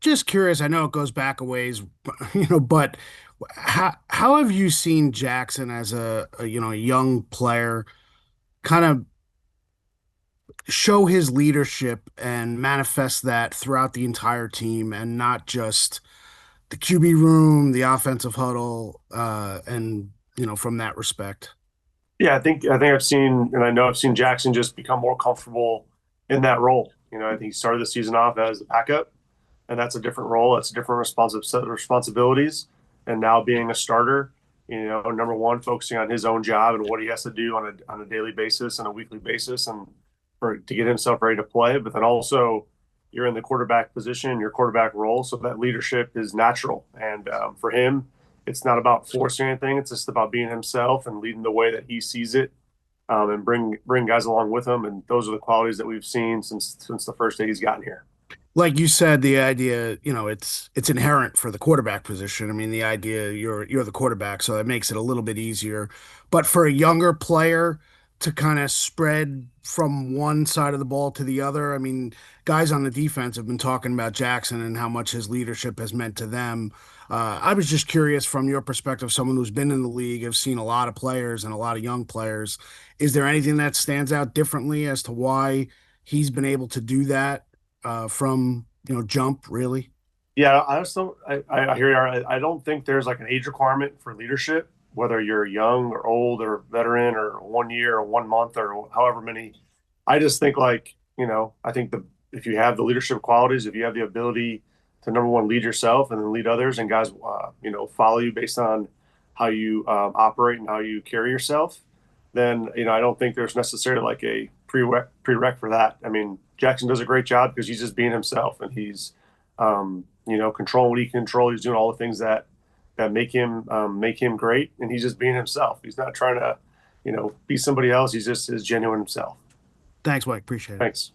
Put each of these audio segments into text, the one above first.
Just curious, I know it goes back a ways, but how have you seen Jackson as a young player kind of show his leadership and manifest that throughout the entire team and not just the QB room, the offensive huddle, and from that respect. Yeah, I think I've seen, and I know I've seen Jackson just become more comfortable in that role. I think he started the season off as a backup, and that's a different role. That's a different responsive set of responsibilities. And now being a starter, number one, focusing on his own job and what he has to do on a daily basis and a weekly basis, and to get himself ready to play. But then also, you're in the quarterback position, your quarterback role, so that leadership is natural. And for him, it's not about forcing anything. It's just about being himself and leading the way that he sees it, and bring guys along with him. And those are the qualities that we've seen since the first day he's gotten here. Like you said, the idea, it's inherent for the quarterback position. I mean, the idea you're the quarterback, so that makes it a little bit easier. But for a younger player to kind of spread from one side of the ball to the other, I mean, guys on the defense have been talking about Jackson and how much his leadership has meant to them. I was just curious from your perspective, someone who's been in the league, have seen a lot of players and a lot of young players. Is there anything that stands out differently as to why he's been able to do that? From jump really. Yeah, I also I hear you. I don't think there's like an age requirement for leadership, whether you're young or old or veteran or 1 year or 1 month or however many. I just think I think the if you have the leadership qualities, if you have the ability to number one lead yourself and then lead others, and guys follow you based on how you operate and how you carry yourself, then I don't think there's necessarily like a prereq for that. I mean, Jackson does a great job because he's just being himself, and he's controlling what he can control. He's doing all the things that make him great, and he's just being himself. He's not trying to be somebody else. He's just his genuine himself. Thanks, Mike. Appreciate it. Thanks.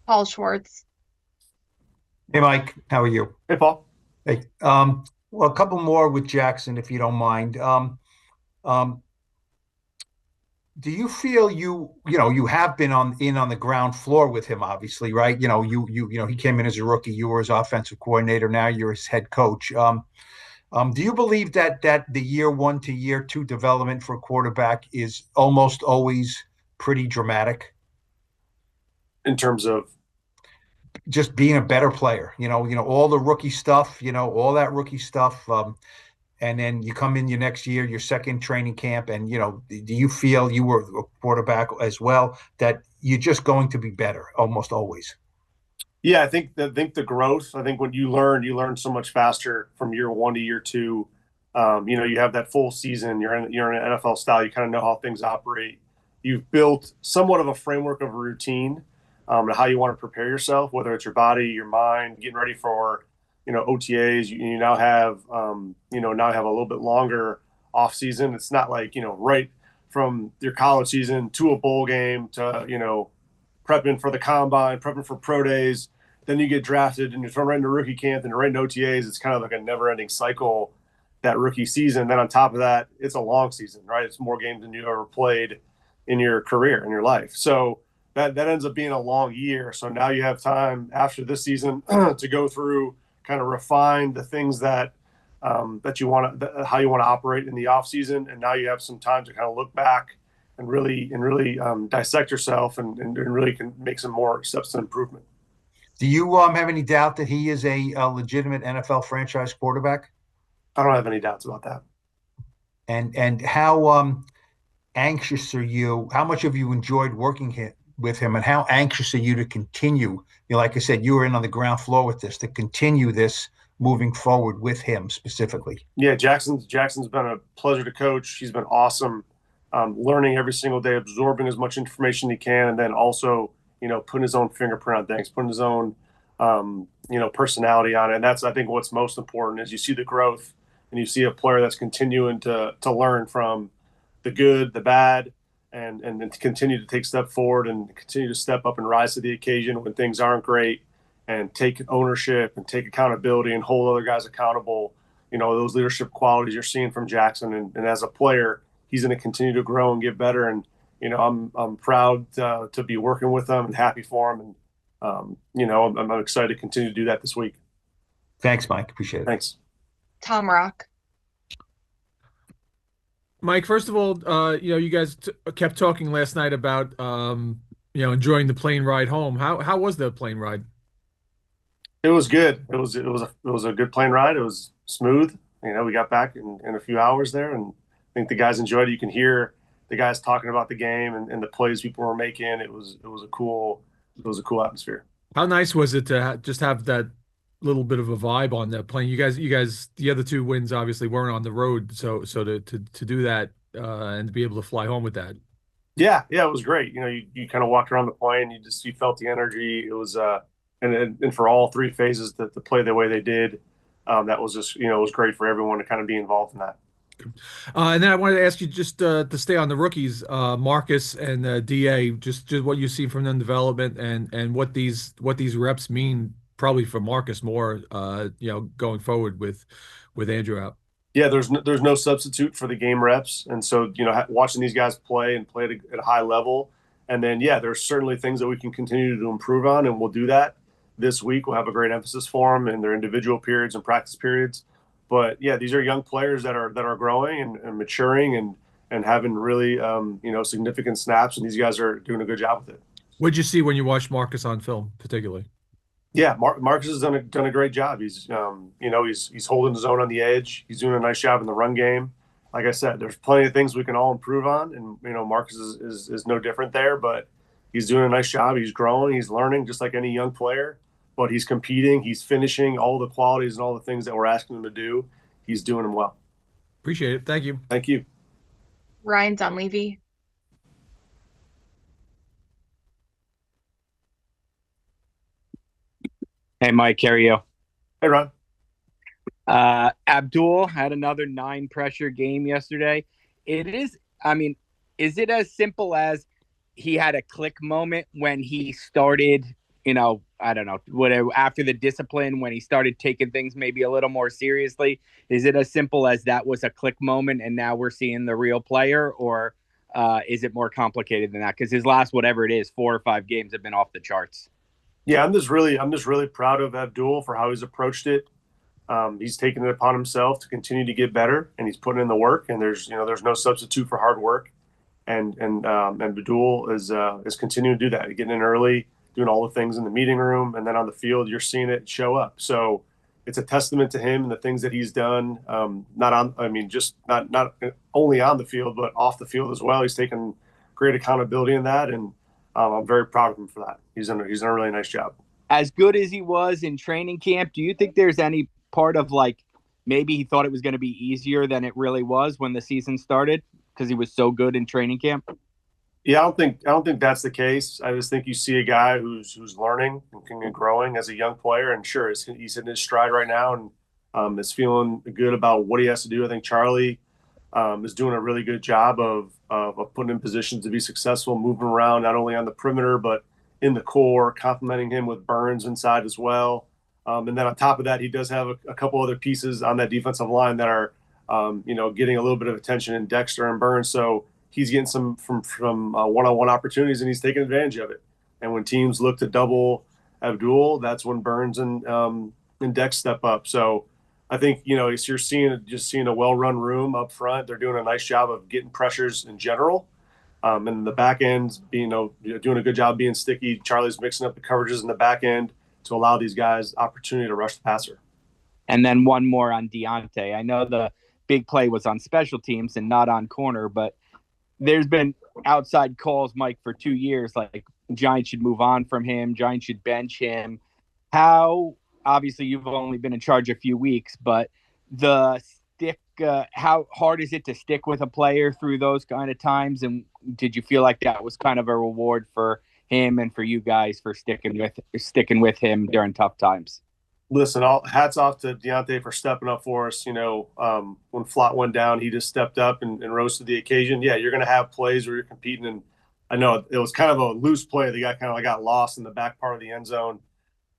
Paul Schwartz. Hey, Mike, how are you? Hey, Paul. Hey, well, a couple more with Jackson, if you don't mind. Um, do you feel you have been on the ground floor with him, obviously, right? He came in as a rookie. You were his offensive coordinator. Now you're his head coach. Do you believe that the year one to year two development for a quarterback is almost always pretty dramatic? In terms of Just being a better player, all the rookie stuff, all that rookie stuff. And then you come in your next year, your second training camp, and do you feel you were a quarterback as well that you're just going to be better almost always? Yeah, I think the growth. I think when you learn so much faster from year one to year two. You have that full season. You're in an NFL style. You kind of know how things operate. You've built somewhat of a framework of a routine, and how you want to prepare yourself, whether it's your body, your mind, getting ready for OTAs. You now have now have a little bit longer off season. It's not like right from your college season to a bowl game to prepping for the combine, prepping for pro days. Then you get drafted and you're thrown right into rookie camp and right into OTAs. It's kind of like a never ending cycle, that rookie season. Then on top of that, it's a long season, right? It's more games than you ever played in your career, in your life. So that ends up being a long year. So now you have time after this season to go through, kind of refine the things that you want to, how you want to operate in the off season. And now you have some time to kind of look back and really dissect yourself and really can make some more steps to improvement. Do you have any doubt that he is a legitimate NFL franchise quarterback? I don't have any doubts about that. And how anxious are you? How much have you enjoyed working with him, and how anxious are you to continue? Like I said, you were in on the ground floor with this, to continue this moving forward with him specifically. Yeah, Jackson's been a pleasure to coach. He's been awesome, learning every single day, absorbing as much information he can, and then also putting his own fingerprint on things, putting his own personality on it. And that's, I think, what's most important is you see the growth and you see a player that's continuing to learn from the good, the bad, and to continue to take step forward and continue to step up and rise to the occasion when things aren't great, and take ownership and take accountability and hold other guys accountable. Those leadership qualities you're seeing from Jackson, and as a player, he's going to continue to grow and get better. And I'm proud to be working with him and happy for him. And I'm excited to continue to do that this week. Thanks, Mike. Appreciate it. Thanks. Tom Rock. Mike, first of all, you guys kept talking last night about enjoying the plane ride home. How was the plane ride? It was good. It was a good plane ride. It was smooth. We got back in a few hours there, and I think the guys enjoyed it. You can hear the guys talking about the game and the plays people were making. It was a cool atmosphere. How nice was it to just have that little bit of a vibe on that plane? You guys, the other two wins obviously weren't on the road, so to do that and to be able to fly home with that. Yeah, yeah, it was great. You kind of walked around the plane. You felt the energy. It was and for all three phases to play the way they did, that was just it was great for everyone to kind of be involved in that. And then I wanted to ask you just to stay on the rookies, Marcus and DA, just what you've seen from them development and what these reps mean probably for Marcus more, going forward with Andrew out. Yeah, there's no substitute for the game reps, and so watching these guys play and play at a high level, and then yeah, there's certainly things that we can continue to improve on, and we'll do that this week. We'll have a great emphasis for them in their individual periods and practice periods. But yeah, these are young players that are growing and maturing and having really significant snaps, and these guys are doing a good job with it. What'd you see when you watched Marcus on film, particularly? Yeah, Marcus has done a great job. He's holding his own on the edge. He's doing a nice job in the run game. Like I said, there's plenty of things we can all improve on, and Marcus is no different there. But he's doing a nice job. He's growing. He's learning just like any young player. But he's competing. He's finishing all the qualities and all the things that we're asking him to do. He's doing them well. Appreciate it. Thank you. Thank you. Ryan Dunleavy. Hey, Mike, how are you? Hey, Ron. Abdul had another 9 pressure game yesterday. Is it as simple as he had a click moment when he started, I don't know, whatever, after the discipline, when he started taking things maybe a little more seriously? Is it as simple as that was a click moment and now we're seeing the real player, or is it more complicated than that? Because his last, whatever it is, 4 or 5 games have been off the charts. Yeah, I'm just really proud of Abdul for how he's approached it. He's taken it upon himself to continue to get better, and he's putting in the work. And there's no substitute for hard work. And Abdul is continuing to do that, getting in early, doing all the things in the meeting room, and then on the field, you're seeing it show up. So it's a testament to him and the things that he's done. Not only on the field, but off the field as well. He's taken great accountability in that, and I'm very proud of him for that. He's done a really nice job. As good as he was in training camp, do you think there's any part of maybe he thought it was going to be easier than it really was when the season started because he was so good in training camp? Yeah, I don't think that's the case. I just think you see a guy who's learning and growing as a young player, and sure, he's in his stride right now and is feeling good about what he has to do. I think Charlie is doing a really good job of putting him in positions to be successful, moving around not only on the perimeter but in the core, complementing him with Burns inside as well. And then on top of that, he does have a couple other pieces on that defensive line that are, getting a little bit of attention in Dexter and Burns. So he's getting some from one-on-one opportunities, and he's taking advantage of it. And when teams look to double Abdul, that's when Burns and Dex step up. So I think you're seeing a well-run room up front. They're doing a nice job of getting pressures in general, and the back end doing a good job being sticky. Charlie's mixing up the coverages in the back end to allow these guys opportunity to rush the passer. And then one more on Deontay. I know the big play was on special teams and not on corner, but there's been outside calls, Mike, for 2 years, like Giants should move on from him, Giants should bench him. Obviously you've only been in charge a few weeks, but how hard is it to stick with a player through those kind of times? And did you feel like that was kind of a reward for him and for you guys for sticking with him during tough times? Listen, hats off to Deontay for stepping up for us. When Flott went down, he just stepped up and rose to the occasion. Yeah, you're going to have plays where you're competing, and I know it was kind of a loose play. The guy kind of got lost in the back part of the end zone.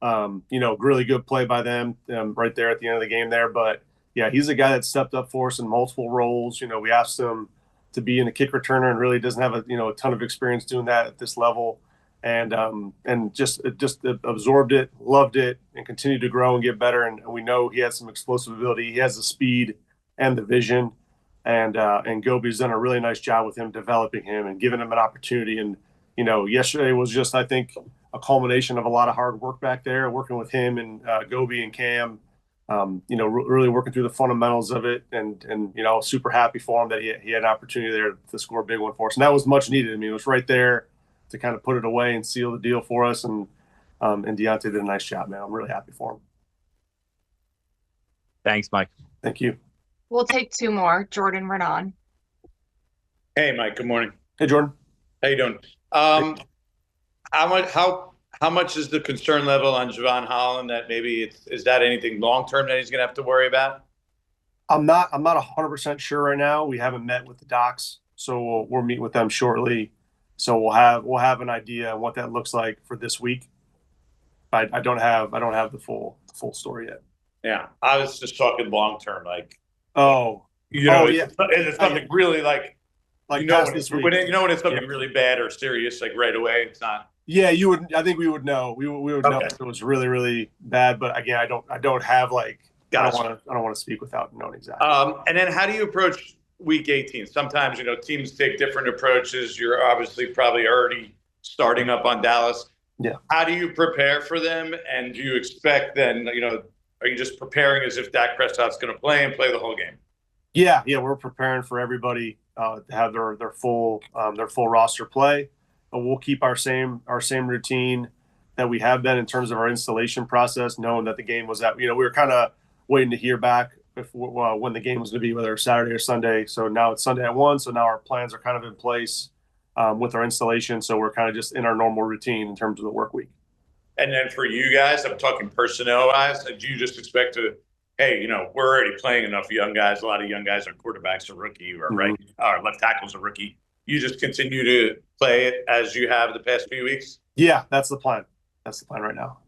Really good play by them right there at the end of the game there. But yeah, he's a guy that stepped up for us in multiple roles. We asked him to be in a kick returner and really doesn't have a ton of experience doing that at this level. and just absorbed it, loved it, and continued to grow and get better. And we know he has some explosive ability. He has the speed and the vision, and Gobi's done a really nice job with him, developing him and giving him an opportunity. And yesterday was just, I think, a culmination of a lot of hard work back there, working with him and Gobi and Cam. Really working through the fundamentals of it, and super happy for him that he had an opportunity there to score a big one for us, and that was much needed. I mean, it was right there to kind of put it away and seal the deal for us, and Deontay did a nice job, man. I'm really happy for him. Thanks, Mike. Thank you. We'll take two more. Jordan Renan. Hey, Mike. Good morning. Hey, Jordan. How you doing? How much is the concern level on Javon Holland that maybe is that anything long term that he's going to have to worry about? I'm not 100% sure right now. We haven't met with the docs, so we'll meet with them shortly. So we'll have an idea on what that looks like for this week. I don't have the full story yet. Yeah, I was just talking long term, like yeah. It's something really like this week. when it's something really bad or serious, like right away. It's not. Yeah, you would. I think we would know. We would know if it was really, really bad. But again, I don't have like. Gotcha. I don't want to speak without knowing exactly. And then how do you approach week 18? Sometimes teams take different approaches. You're obviously probably already starting up on Dallas. Yeah. How do you prepare for them? And do you expect then? Are you just preparing as if Dak Prescott's going to play the whole game? Yeah, we're preparing for everybody to have their full roster play. But we'll keep our same routine that we have been in terms of our installation process, knowing that the game was at. We were kind of waiting to hear back when the game was going to be, whether it's Saturday or Sunday. So now it's Sunday at 1. So now our plans are kind of in place with our installation. So we're kind of just in our normal routine in terms of the work week. And then for you guys, I'm talking personnel-wise, do you just expect to, hey, we're already playing enough young guys. A lot of young guys are quarterbacks, a rookie, or right, or left tackle's a rookie. You just continue to play it as you have the past few weeks? Yeah, that's the plan. That's the plan right now.